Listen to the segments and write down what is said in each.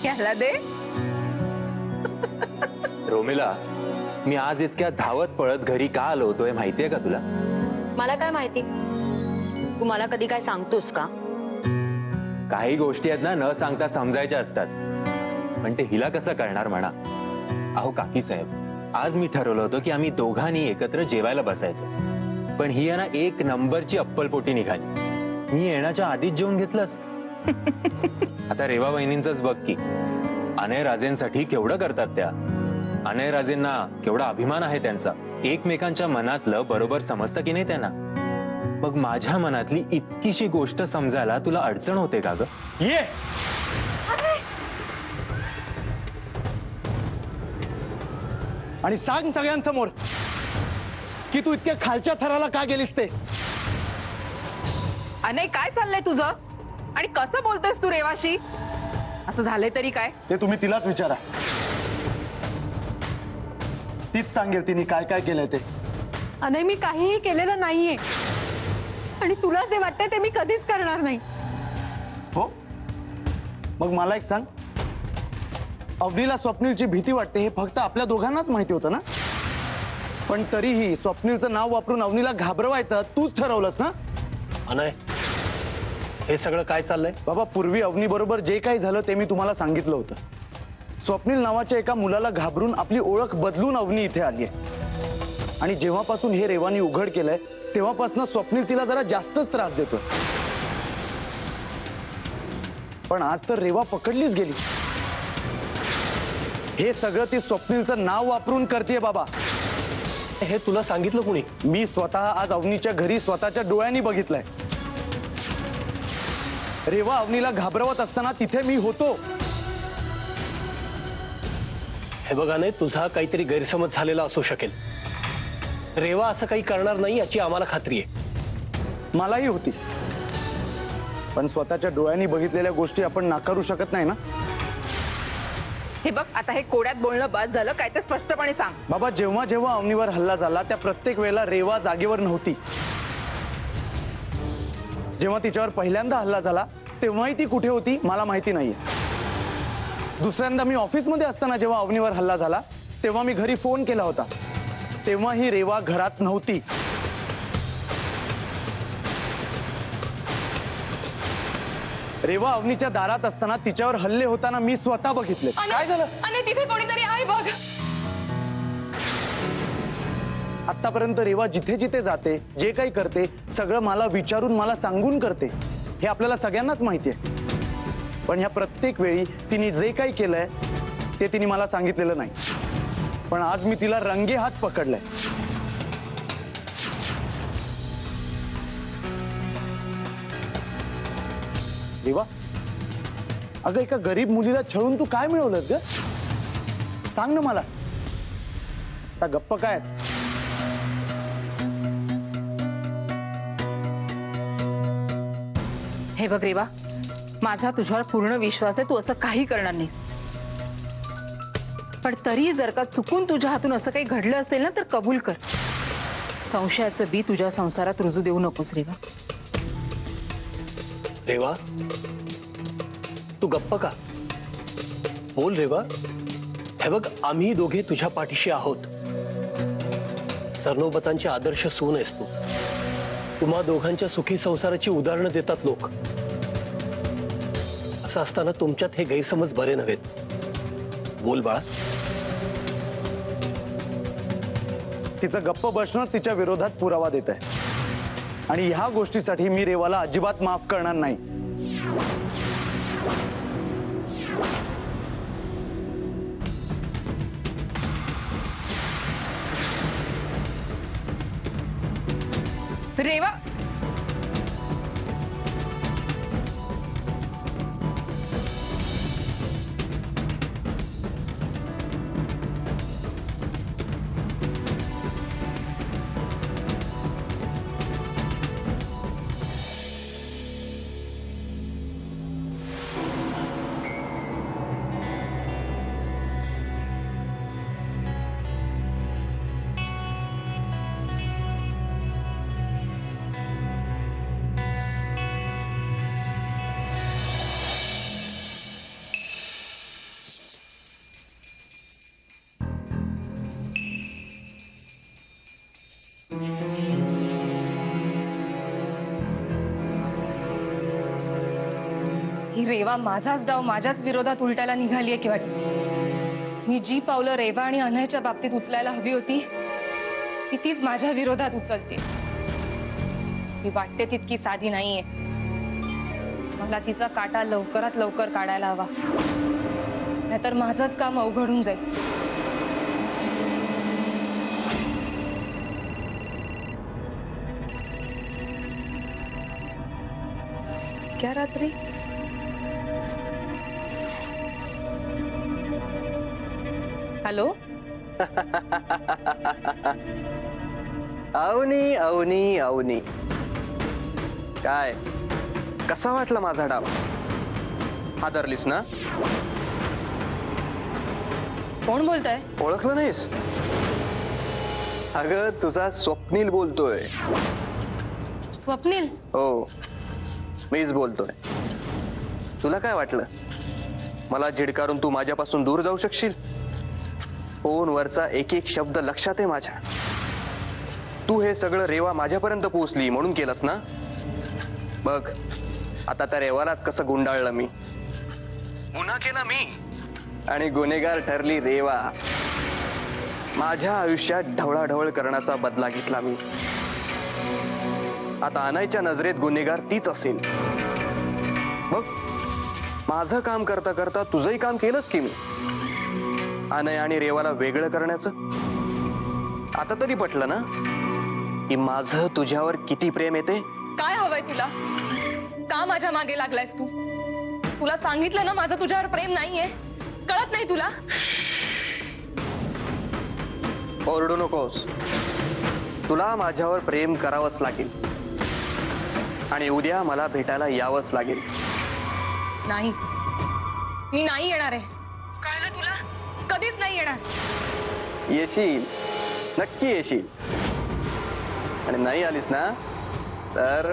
याला दे. रोमिला, मी आज इतक्या धावत पळत घरी का आलो होतोय माहितीये का तुला? मला काय माहिती, तू मला कधी काय सांगतोस का? काही गोष्टी आहेत ना न सांगता समजायच्या असतात, पण ते हिला कसं कळणार म्हणा. अहो काकी साहेब, आज मी ठरवलं होतं की आम्ही दोघांनी एकत्र जेवायला बसायचं, पण ही आहे ना एक नंबरची अप्पलपोटी निघाली. मी येण्याच्या आधीच जेवून घेतलंस. आता रेवा वहिनींचंच बघ की, अनय राजेंसाठी केवढं करतात त्या. अनय राजेंना केवढा अभिमान आहे त्यांचा. एकमेकांच्या मनातलं बरोबर समजतं की नाही त्यांना. मग माझ्या मनातली इतकीशी गोष्ट समजायला तुला अडचण होते का ग? ये आणि सांग सगळ्यांसमोर की तू इतक्या खालच्या थराला का गेलीस ते. अनय, काय चाललंय तुझं आणि कसं बोलतोयस तू रेवाशी? असं झालंय तरी काय? ते तुम्ही तिलाच विचारा, तीच सांगेल तिने काय काय केलंय ते. अनय, मी काहीही केलेलं नाहीये आणि तुला जे वाटतंय ते मी कधीच करणार नाही. हो, मग मला एक सांग, अवनीला स्वप्नीलची भीती वाटते हे फक्त आपल्या दोघांनाच माहिती होतं ना? पण तरीही स्वप्नीलचं नाव वापरून अवनीला घाबरवायचं तूच ठरवलंस ना? अनय, हे सगळं काय चाललंय? बाबा, पूर्वी अवनी बरोबर जे काही झालं ते मी तुम्हाला सांगितलं होतं. स्वप्नील नावाच्या एका मुलाला घाबरून आपली ओळख बदलून अवनी इथे आली आहे. आणि जेव्हापासून हे रेवानी उघड केलंय तेव्हापासून स्वप्नील तिला जरा जास्तच त्रास देतोय. पण आज तर रेवा पकडलीच गेली. हे सगळं ती स्वप्नीलचं नाव वापरून करतेय बाबा. हे तुला सांगितलं कुणी? मी स्वतः आज अवनीच्या घरी स्वतःच्या डोळ्यांनी बघितलंय. रेवा अवनीला घाबरवत असताना तिथे मी होतो. हे बघा, नाही तुझा काहीतरी गैरसमज झालेला असू शकेल. रेवा असं काही करणार नाही याची आम्हाला खात्री आहे. मलाही होती, पण स्वतःच्या डोळ्यांनी बघितलेल्या गोष्टी आपण नाकारू शकत नाही ना. हे बघ, आता हे कोड्यात बोलणं बस झालं, काय ते स्पष्टपणे सांग. बाबा, जेव्हा जेव्हा अवनीवर हल्ला झाला त्या प्रत्येक वेळेला रेवा जागेवर नव्हती. जेव्हा तिच्यावर पहिल्यांदा हल्ला झाला तेव्हाही ती कुठे होती मला माहिती नाहीये. दुसऱ्यांदा मी ऑफिसमध्ये असताना जेव्हा अवनीवर हल्ला झाला तेव्हा मी घरी फोन केला होता, तेव्हाही रेवा घरात नव्हती. रेवा अवनीच्या दारात असताना तिच्यावर हल्ले होताना मी स्वतः बघितले. काय झालं? अनय, तिथे कोणीतरी आहे बघ. आतापर्यंत रेवा जिथे जिथे जाते, जे काही करते, सगळं मला विचारून मला सांगून करते. हे आपल्याला सगळ्यांनाच माहिती आहे. पण ह्या प्रत्येक वेळी तिने जे काही केलंय ते तिने मला सांगितलेलं नाही. पण आज मी तिला रंगे हात पकडलाय. रेवा, अगं एका गरीब मुलीला छळून तू काय मिळवलंस ग? सांग ना मला. आता गप्प काय? हे बघ रेवा, माझा तुझ्यावर पूर्ण विश्वास आहे, तू असं काही करणार नाहीस. पण तरी जर का चुकून तुझ्या हातून असं काही घडलं असेल ना तर कबूल कर. संशयाचं बी तुझ्या संसारात रुजू देऊ नकोस रेवा. रेवा, तू गप्प का? बोल रेवा. हे बघ, आम्ही दोघे तुझ्या पाठीशी आहोत. सरनोबतांचे आदर्श सून आहेस तू. तुम्हा दोघांच्या सुखी संसाराची उदाहरणं देतात लोक. असं असताना तुमच्यात हे गैरसमज बरे नव्हेत. बोल बाळा. तिचं गप्प बसणं तिच्या विरोधात पुरावा देत आहे. आणि ह्या गोष्टीसाठी मी रेवाला अजिबात माफ करणार नाही. रेवा, ही रेवा माझाच डाव माझ्याच विरोधात उलटायला निघालीये की वाटत. मी जी पावलं रेवा आणि अनयच्या बाबतीत उचलायला हवी होती ती तीच माझ्या विरोधात उचलते. ही वाटते तितकी साधी नाहीये. मला तिचा काटा लवकरात लवकर काढायला हवा, नाहीतर माझंच काम अवघडून जाईल. क्या रात्री हॅलो. अवनी अवनी अवनी, काय कसा वाटला माझा डाव? हादरलीस ना? कोण बोलताय? ओळखलं नाहीस? अगं तुझा स्वप्नील बोलतोय. स्वप्नील? हो, मीच बोलतोय. तुला काय वाटलं मला झिडकारून तू माझ्यापासून दूर जाऊ शकशील? फोनवरचा एक एक शब्द लक्षात आहे माझ्या. तू हे सगळं रेवा माझ्यापर्यंत पोहोचली म्हणून केलंस ना? बघ आता त्या रेवालाच कसं गुंडाळलं मी. गुन्हा केला मी आणि गुन्हेगार ठरली रेवा. माझ्या आयुष्यात ढवळाढवळ करण्याचा बदला घेतला मी. आता अनयच्या नजरेत गुन्हेगार तीच असेल. बघ माझं काम करता करता तुझंही काम केलंच की मी. अनय आणि रेवाला वेगळं करण्याचं. आता तरी पटलं ना की माझं तुझ्यावर किती प्रेम येते? काय हवंय तुला? का माझ्या मागे लागलायस तू? तुला सांगितलं ना माझं तुझ्यावर प्रेम नाहीये. कळत नाही तुला? ओरडू नकोस. तुला माझ्यावर प्रेम करावंच लागेल आणि उद्या मला भेटायला यावंच लागेल. नाही, मी नाही येणार आहे. कळलं तुला? कधीच नाही येणार. येशील, नक्की येशील. आणि नाही आलीस ना तर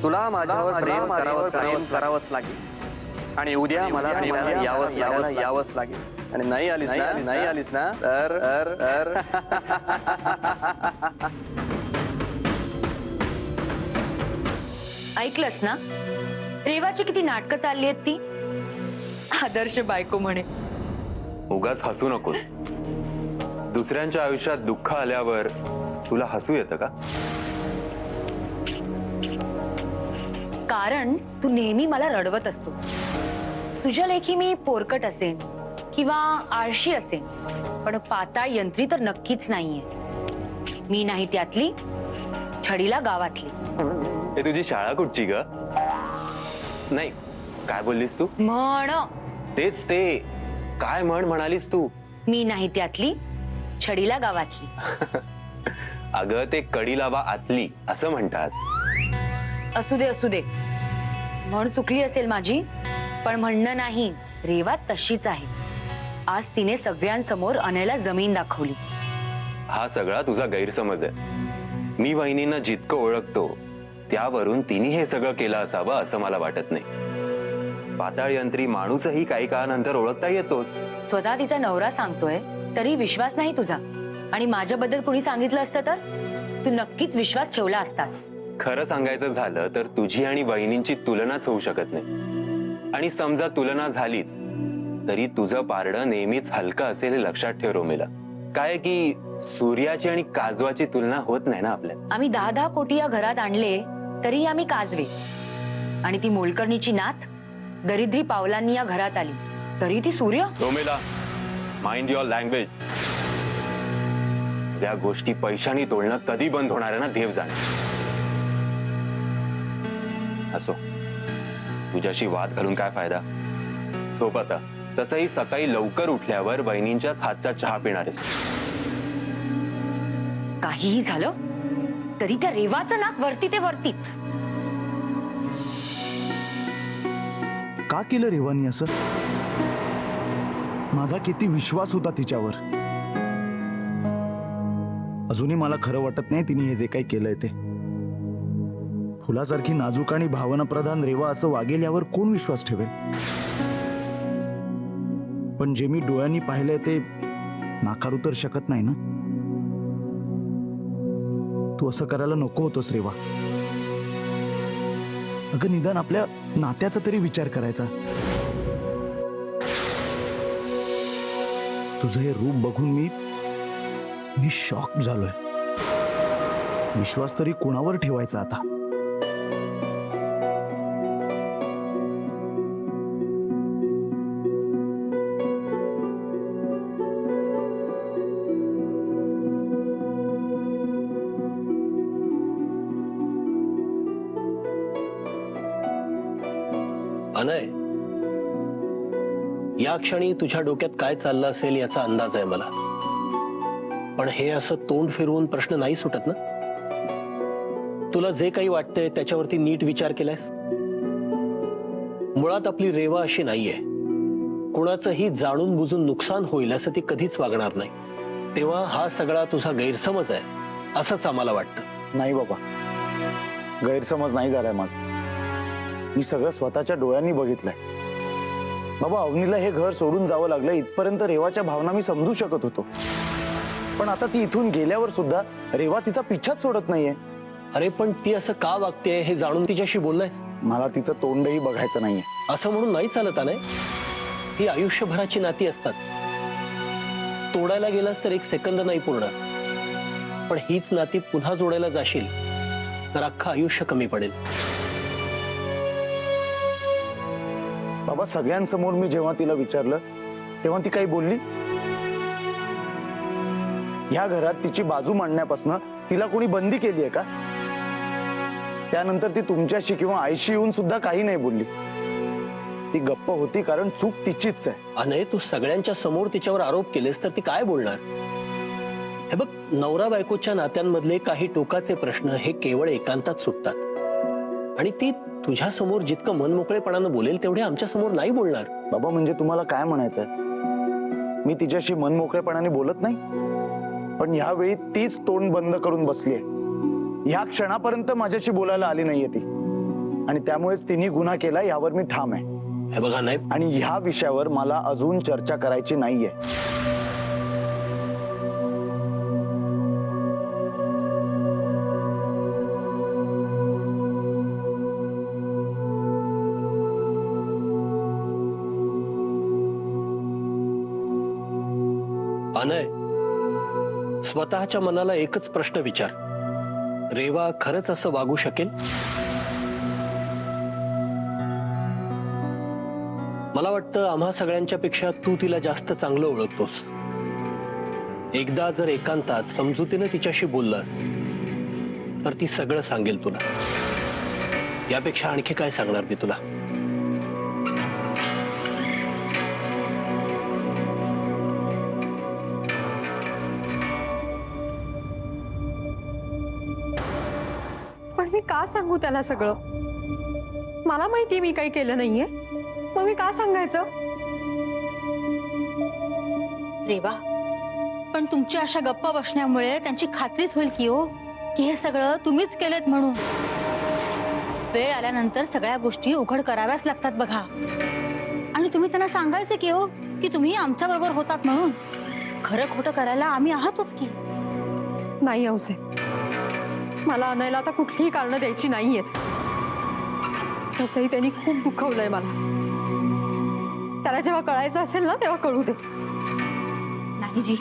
तुला माझ्यावर प्रेम करावंच लागेल आणि उद्या मला यावंच लागेल. आणि नाही आलीस ना तर ऐकलंस ना रेवाची किती नाटकं चालली आहेत ती. आदर्श बायको म्हणे. उगाच हसू नकोस. दुसऱ्यांच्या आयुष्यात दुःख आल्यावर तुला हसू येतं का? कारण तू नेहमी मला रडवत असतो. तुझ्या लेखी मी पोरकट असेन किंवा आळशी असेन, पण पाताळ यंत्री तर नक्कीच नाहीये. मी नाही त्यातली, छडीला गावातली. हे तुझी शाळा कुठची ग? नाही, काय बोललीस तू? म्हण. तेच ते. काय म्हणालीस तू? मी नाही त्यातली, छडीला गावातली. अगं ते कडी लावा आतली असं म्हणतात. असू दे असू दे. म्हण चुकली असेल माझी, पण म्हणणं नाही. रेवा तशीच आहे. आज तिने सगळ्यांसमोर अनयला जमीन दाखवली. हा सगळा तुझा गैरसमज आहे. मी वहिनींना जितकं ओळखतो त्यावरून तिने हे सगळं केलं असावं असं मला वाटत नाही. पाताळ यंत्री माणूसही काही काळानंतर ओळखता येतोच. स्वतः तिचा नवरा सांगतोय तरी विश्वास नाही तुझा. आणि माझ्याबद्दल कुणी सांगितलं असतं तर तू नक्कीच विश्वास ठेवला असतास. खरं सांगायचं झालं तर तुझी आणि वहिनींची तुलनाच होऊ शकत नाही. आणि समजा तुलना झालीच तरी तुझं पारडं नेहमीच हलकं असेल हे लक्षात ठेव रोमेला. काय की सूर्याची आणि काजवाची तुलना होत नाही ना आपल्या. आम्ही 10-10 कोटी या घरात आणले तरी आम्ही काजवे. आणि ती मोलकर्णीची नात दरिद्री पावलांनी या घरात आली तरी ती सूर्य. रोमेला, माइंड युअर लँग्वेज. या गोष्टी पैशानी तोडणं कधी बंद होणार आहे ना देव जाणे. असो, तुझ्याशी वाद घालून काय फायदा? सोप आता. तसंही सकाळी लवकर उठल्यावर बहिणींच्याच हातचा चहा पिणार आहेस. काहीही झालं तरी त्या रेवाचं नाक वरती ते वरतीच. का केलं रेवानी असं? माझा किती विश्वास होता तिच्यावर. अजूनही मला खरं वाटत नाही तिने हे जे काही केलंय ते. फुलासारखी नाजूक आणि भावनाप्रधान रेवा असं वागेल यावर कोण विश्वास ठेवेल? पण जे मी डोळ्यांनी पाहिलंय ते नाकारू तर शकत नाही ना. तू असं करायला नको होतोस रेवा. अगं निदान आपल्या नात्याचा तरी विचार करायचा. तुझं हे रूप बघून मी शॉक झालोय. विश्वास तरी कोणावर ठेवायचा आता. अनय, या क्षणी तुझ्या डोक्यात काय चाललं असेल याचा अंदाज आहे मला. पण हे असं तोंड फिरवून प्रश्न नाही सुटत ना. तुला जे काही वाटतंय त्याच्यावरती नीट विचार केलायस. मुळात आपली रेवा अशी नाहीये. कुणाचंही जाणून बुजून नुकसान होईल असं ती कधीच वागणार नाही. तेव्हा हा सगळा तुझा गैरसमज आहे असंच आम्हाला वाटतं. नाही बाबा, गैरसमज नाही झालाय माझा. मी सगळं स्वतःच्या डोळ्यांनी बघितलंय. बाबा, अवनीला हे घर सोडून जावं लागलं इथपर्यंत रेवाच्या भावना मी समजू शकत होतो. पण आता ती इथून गेल्यावर सुद्धा रेवा तिचा पिछाच सोडत नाहीये. अरे पण ती असं का वागते हे जाणून तिच्याशी बोललायस? मला तिचं तोंडही बघायचं नाहीये. असं म्हणून नाही चालत नाही. ही आयुष्यभराची नाती असतात. तोडायला गेलास तर 1 सेकंद नाही पूर्ण. पण हीच नाती पुन्हा जोडायला जाशील तर अख्खं आयुष्य कमी पडेल. बाबा, सगळ्यांसमोर मी जेव्हा तिला विचारलं तेव्हा ती काही बोलली? ह्या घरात तिची बाजू मांडण्यापासून तिला कोणी बंदी केली आहे का? त्यानंतर ती तुमच्याशी किंवा आईशी येऊन सुद्धा काही नाही बोलली. ती गप्प होती कारण चूक तिचीच आहे. अनय, तू सगळ्यांच्या समोर तिच्यावर आरोप केलेस तर ती काय बोलणार? हे बघ, नवरा बायकोच्या नात्यांमधले काही टोकाचे प्रश्न हे केवळ एकांतात सुटतात. आणि ती तुझ्या समोर जितकं मनमोकळेपणानं बोलेल तेवढे आमच्या समोर नाही बोलणार. बाबा, म्हणजे तुम्हाला काय म्हणायचंय? मी तिच्याशी मनमोकळेपणाने बोलत नाही, पण यावेळी तीच तोंड बंद करून बसलीये. ह्या क्षणापर्यंत माझ्याशी बोलायला आली नाहीये ती, आणि त्यामुळेच तिने गुन्हा केला यावर मी ठाम आहे. हे बघा नाही, आणि ह्या विषयावर मला अजून चर्चा करायची नाहीये. अनय, स्वतःच्या मनाला एकच प्रश्न विचार. रेवा खरंच असं वागू शकेल? मला वाटतं आम्हा सगळ्यांच्या पेक्षा तू तिला जास्त चांगलं ओळखतोस. एकदा जर एकांतात समजुतीनं तिच्याशी बोललास तर ती सगळं सांगेल तुला. यापेक्षा आणखी काय सांगणार मी तुला? पण मी का सांगू त्याला सगळं? मला माहितीये मी काही केलं नाहीये, मग मी का सांगायचं? रेवा, पण तुमच्या अशा गप्पा बसण्यामुळे त्यांची खात्रीच होईल की हो की हे सगळं तुम्हीच केलेत म्हणून. वेळ आल्यानंतर सगळ्या गोष्टी उघड कराव्याच लागतात बघा. आणि तुम्ही त्यांना सांगायचं की हो की तुम्ही आमच्या बरोबर होतात म्हणून. खरं खोटं करायला आम्ही आहातच की. नाही औसे, मला अनयला आता कुठलीही कारणं द्यायची नाहीयेत. तसंही त्यांनी खूप दुखवलंय मला. त्याला जेव्हा कळायचं असेल ना तेव्हा कळू दे. नाही जी,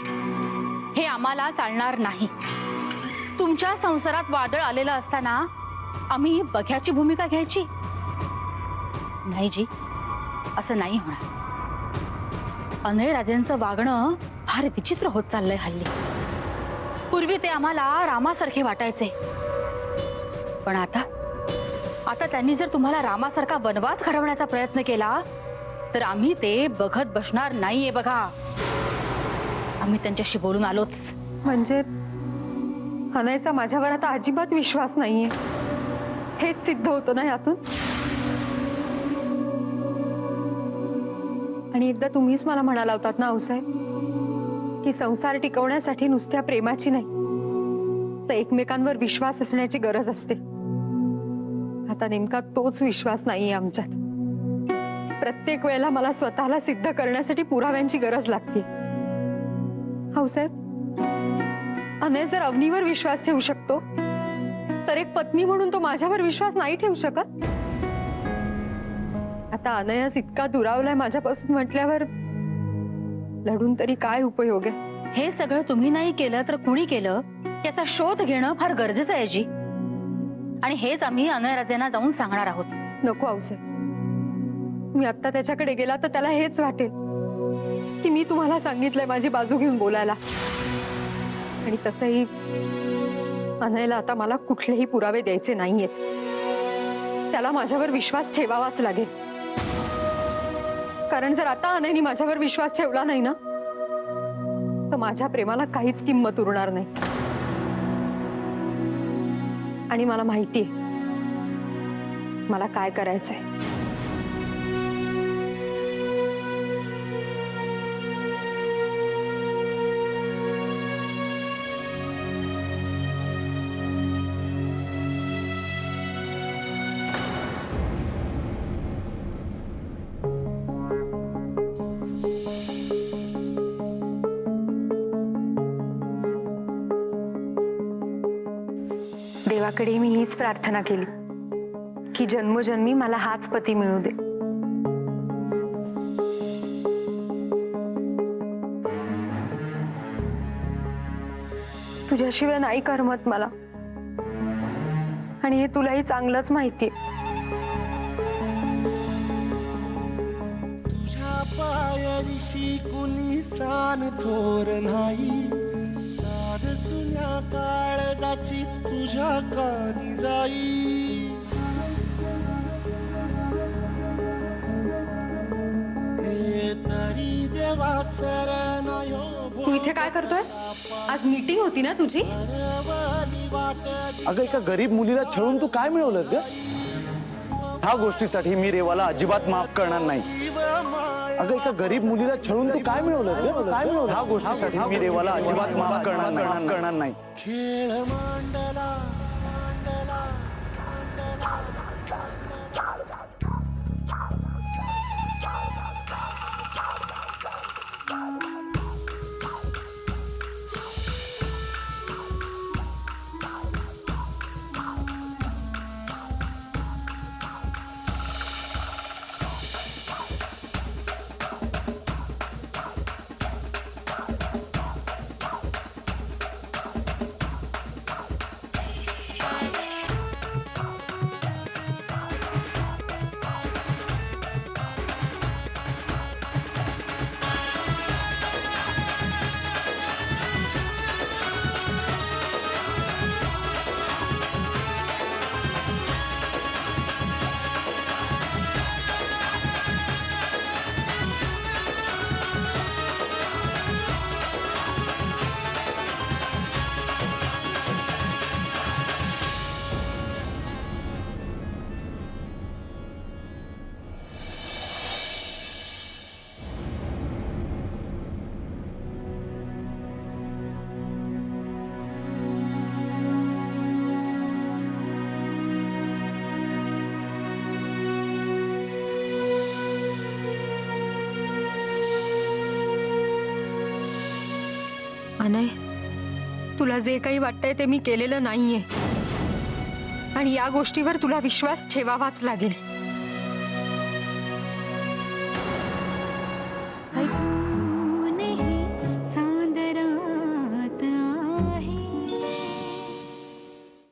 हे आम्हाला चालणार नाही. तुमच्या संसारात वादळ आलेलं असताना आम्ही बघ्याची भूमिका घ्यायची नाही जी. असं नाही होणार. अनय राजेंचं वागणं फार विचित्र होत चाललंय हल्ली. पूर्वी ते आम्हाला रामासारखे वाटायचे, पण आता त्यांनी जर तुम्हाला रामासारखा वनवास घडवण्याचा प्रयत्न केला तर आम्ही ते बघत बसणार नाहीये बघा. आम्ही त्यांच्याशी बोलून आलोच. म्हणजे अनयचा माझ्यावर आता अजिबात विश्वास नाहीये हेच सिद्ध होतं ना यातून. आणि एकदा तुम्हीच मला म्हणाला होतात ना औसाहेब की संसार टिकवण्यासाठी नुसत्या प्रेमाची नाही तर एकमेकांवर विश्वास असण्याची गरज असते. आता नेमका तोच विश्वास नाहीये आमच्यात. प्रत्येक वेळेला मला स्वतःला सिद्ध करण्यासाठी पुराव्यांची गरज लागते. भाऊसाहेब, अनय जर अवनीवर विश्वास ठेवू शकतो तर एक पत्नी म्हणून तो माझ्यावर विश्वास नाही ठेवू शकत. आता अनयस इतका दुरावलाय माझ्यापासून म्हटल्यावर लढून तरी काय उपयोग आहे. हे सगळं तुम्ही नाही केलं तर कुणी केलं त्याचा शोध घेणं फार गरजेचं आहे जी. आणि हेच आम्ही अनयराजेंना जाऊन सांगणार आहोत. नको आऊसाहेब, मी आत्ता त्याच्याकडे गेला तर त्याला हेच वाटेल की मी तुम्हाला सांगितलंय माझी बाजू घेऊन बोलायला. आणि तसंही अनयला आता मला कुठलेही पुरावे द्यायचे नाहीयेत. त्याला माझ्यावर विश्वास ठेवावाच लागेल. कारण जर आता अनयनी माझ्यावर विश्वास ठेवला नाही ना तर माझ्या प्रेमाला काहीच किंमत उरणार नाही. आणि मला माहितीये मला काय करायचंय. देवाकडे मी हीच प्रार्थना केली की जन्मोजन्मी मला हाच पती मिळू दे. तुझ्याशिवाय नाही करमत मला. आणि हे तुलाही चांगलंच माहितीये. तुझ्या पायरीशी कुणी सान थोर नाही. साध सुन्या काळजाची तुझ्या कानी जाई. हे तरी देवा सरनायो. तू इथे काय करतोयस? आज मीटिंग होती ना तुझी? अगं, एका गरीब मुलीला छळून तू काय मिळवलंस ग? ह्या गोष्टीसाठी मी रेवाला अजिबात माफ करणार नाही. अगं, एका गरीब मुलीला छळून तू काय मिळवलंस ग? काय मिळवलं? ह्या गोष्टीसाठी मी रेवाला अजिबात माफ करणार नाही. खेळ मांडला. अनय, तुला जे काही वाटतंय ते मी केलेलं नाहीये. आणि या गोष्टीवर तुला विश्वास ठेवावाच लागेल.